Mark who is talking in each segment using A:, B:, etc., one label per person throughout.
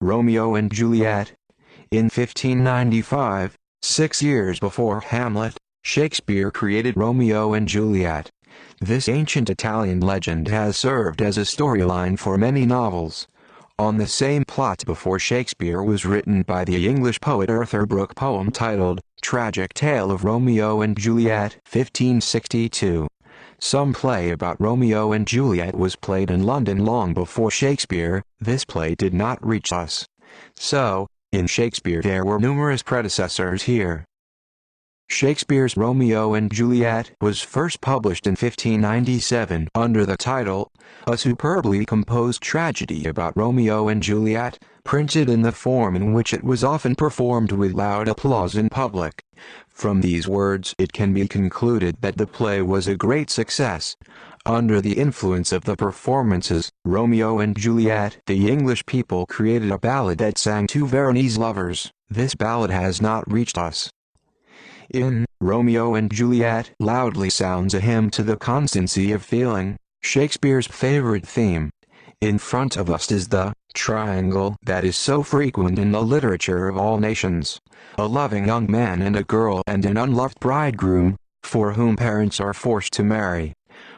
A: Romeo and Juliet. In 1595, 6 years before Hamlet, Shakespeare created Romeo and Juliet. This ancient Italian legend has served as a storyline for many novels. On the same plot before Shakespeare was written by the English poet Arthur Brooke, poem titled, Tragic Tale of Romeo and Juliet, 1562. Some play about Romeo and Juliet was played in London long before Shakespeare. This play did not reach us. So, in Shakespeare there were numerous predecessors here. Shakespeare's Romeo and Juliet was first published in 1597 under the title, A Superbly Composed Tragedy about Romeo and Juliet, printed in the form in which it was often performed with loud applause in public. From these words it can be concluded that the play was a great success. Under the influence of the performances, Romeo and Juliet, the English people created a ballad that sang two Veronese lovers. This ballad has not reached us. In Romeo and Juliet loudly sounds a hymn to the constancy of feeling, Shakespeare's favorite theme. In front of us is the triangle that is so frequent in the literature of all nations. A loving young man and a girl and an unloved bridegroom, for whom parents are forced to marry.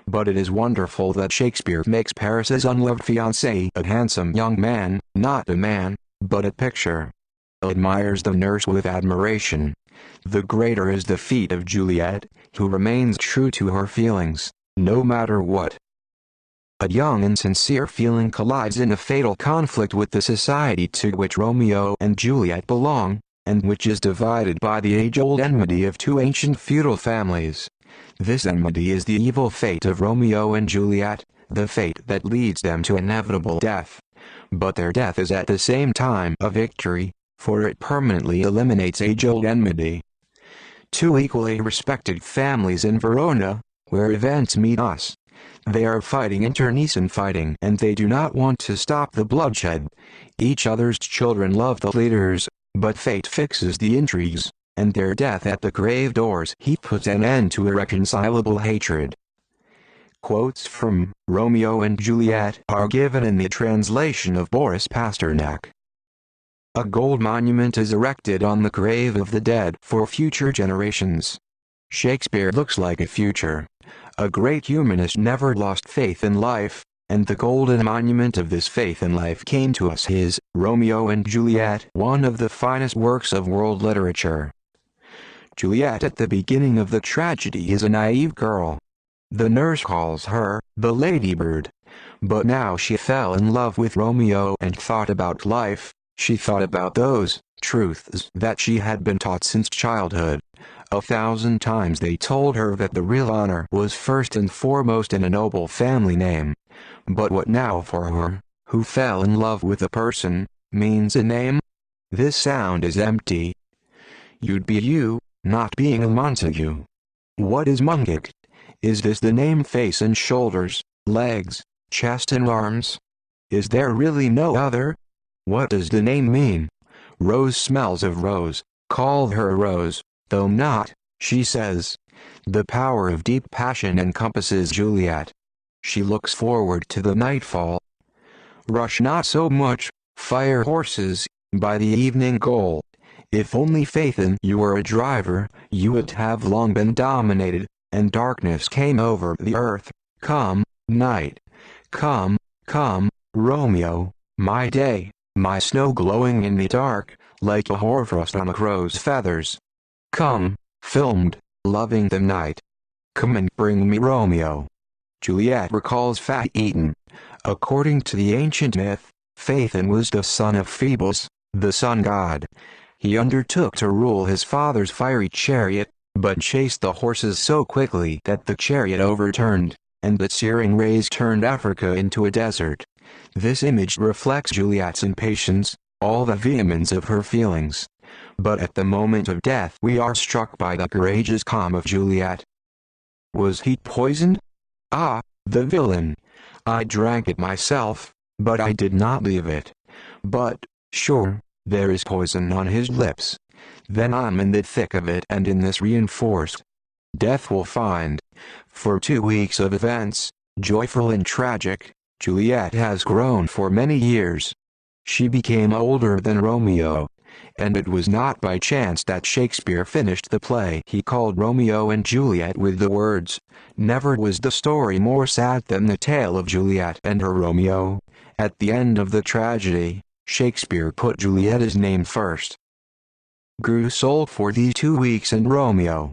A: But it is wonderful that Shakespeare makes Paris's unloved fiancé a handsome young man, not a man, but a picture. Admires the nurse with admiration. The greater is the feat of Juliet, who remains true to her feelings, no matter what. A young and sincere feeling collides in a fatal conflict with the society to which Romeo and Juliet belong, and which is divided by the age-old enmity of two ancient feudal families. This enmity is the evil fate of Romeo and Juliet, the fate that leads them to inevitable death. But their death is at the same time a victory, for it permanently eliminates age-old enmity. Two equally respected families in Verona, where events meet us. They are fighting internecine fighting and they do not want to stop the bloodshed. Each other's children love the leaders, but fate fixes the intrigues, and their death at the grave doors he puts an end to irreconcilable hatred. Quotes from Romeo and Juliet are given in the translation of Boris Pasternak. A gold monument is erected on the grave of the dead for future generations. Shakespeare looks like a future. A great humanist never lost faith in life, and the golden monument of this faith in life came to us. His Romeo and Juliet, one of the finest works of world literature. Juliet at the beginning of the tragedy is a naive girl. The nurse calls her the ladybird. But now she fell in love with Romeo and thought about life. She thought about those truths that she had been taught since childhood. 1,000 times they told her that the real honor was first and foremost in a noble family name. But what now for her, who fell in love with a person, means a name? This sound is empty. You'd be you, not being a Montague. What is Mungik? Is this the name face and shoulders, legs, chest and arms? Is there really no other? What does the name mean? Rose smells of rose, call her Rose, though not, she says. The power of deep passion encompasses Juliet. She looks forward to the nightfall. Rush not so much, fire horses, by the evening goal. If only Phaethon you were a driver, you would have long been dominated, and darkness came over the earth. Come, night. Come, come, Romeo, my day. My snow glowing in the dark, like a hoarfrost on a crow's feathers. Come, filmed, loving the night. Come and bring me Romeo. Juliet recalls Phaeton. According to the ancient myth, Phaeton was the son of Phoebus, the sun god. He undertook to rule his father's fiery chariot, but chased the horses so quickly that the chariot overturned, and the searing rays turned Africa into a desert. This image reflects Juliet's impatience, all the vehemence of her feelings. But at the moment of death we are struck by the courageous calm of Juliet. Was he poisoned? Ah, the villain! I drank it myself, but I did not leave it. But, sure, there is poison on his lips. Then I'm in the thick of it and in this reinforced. Death will find. For 2 weeks of events, joyful and tragic, Juliet has grown for many years. she became older than Romeo. And it was not by chance that Shakespeare finished the play he called Romeo and Juliet with the words, "Never was the story more sad than the tale of Juliet and her Romeo." At the end of the tragedy, Shakespeare put Juliet's name first. Grew sold for these 2 weeks in Romeo.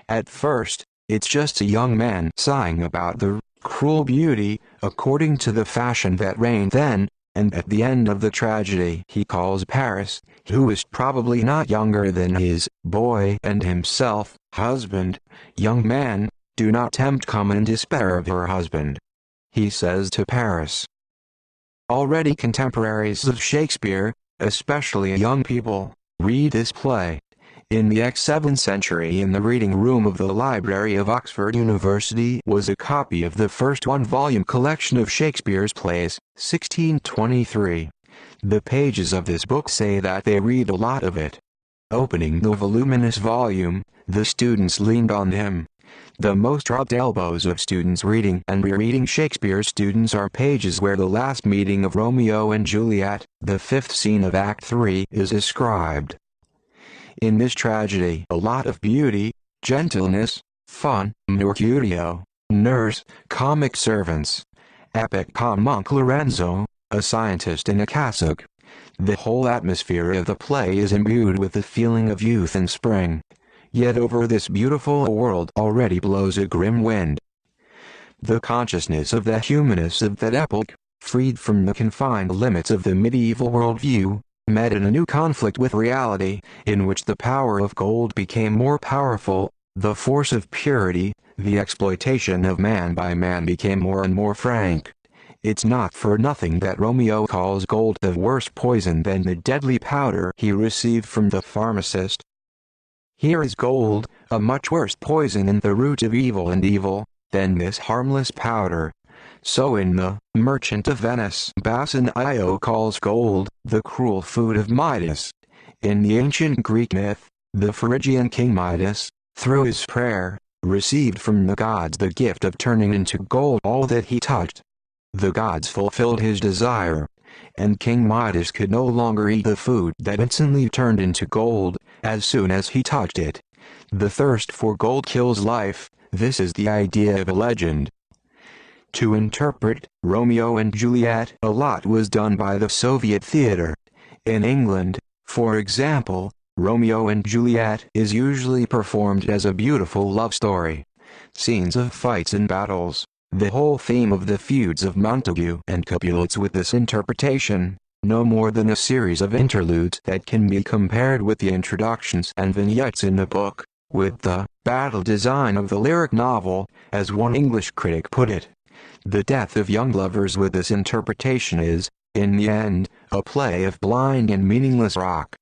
A: At first, it's just a young man sighing about the cruel beauty, according to the fashion that reigned then, and at the end of the tragedy he calls Paris, who is probably not younger than his boy and himself, husband, "Young man, do not tempt come in despair of her husband," he says to Paris. Already contemporaries of Shakespeare, especially young people, read this play. In the 7th century, in the reading room of the Library of Oxford University was a copy of the first one-volume collection of Shakespeare's plays, 1623. The pages of this book say that they read a lot of it. Opening the voluminous volume, the students leaned on him. The most rubbed elbows of students reading and rereading Shakespeare's students are pages where the last meeting of Romeo and Juliet, the 5th scene of Act 3, is described. In this tragedy, a lot of beauty, gentleness, fun, Mercutio, nurse, comic servants. Epic con Monk Lorenzo, a scientist in a cassock. The whole atmosphere of the play is imbued with the feeling of youth and spring. Yet over this beautiful world already blows a grim wind. The consciousness of the humanists of that epoch, freed from the confined limits of the medieval worldview, met in a new conflict with reality, in which the power of gold became more powerful, the force of purity, the exploitation of man by man became more and more frank. It's not for nothing that Romeo calls gold a worse poison than the deadly powder he received from the pharmacist. Here is gold, a much worse poison and the root of evil and evil, than this harmless powder. So in The Merchant of Venice, Bassanio calls gold the cruel food of Midas. In the ancient Greek myth, the Phrygian king Midas, through his prayer, received from the gods the gift of turning into gold all that he touched. The gods fulfilled his desire, and King Midas could no longer eat the food that instantly turned into gold, as soon as he touched it. The thirst for gold kills life. This is the idea of a legend. To interpret Romeo and Juliet, a lot was done by the Soviet theater. In England, for example, Romeo and Juliet is usually performed as a beautiful love story. Scenes of fights and battles, the whole theme of the feuds of Montague and Capulets with this interpretation, no more than a series of interludes that can be compared with the introductions and vignettes in the book, with the battle design of the lyric novel, as one English critic put it. The death of young lovers with this interpretation is, in the end, a play of blind and meaningless rock.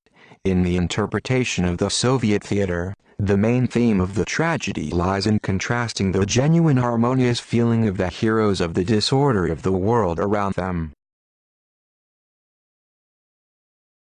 A: In the interpretation of the Soviet theater, the main theme of the tragedy lies in contrasting the genuine harmonious feeling of the heroes of the disorder of the world around them,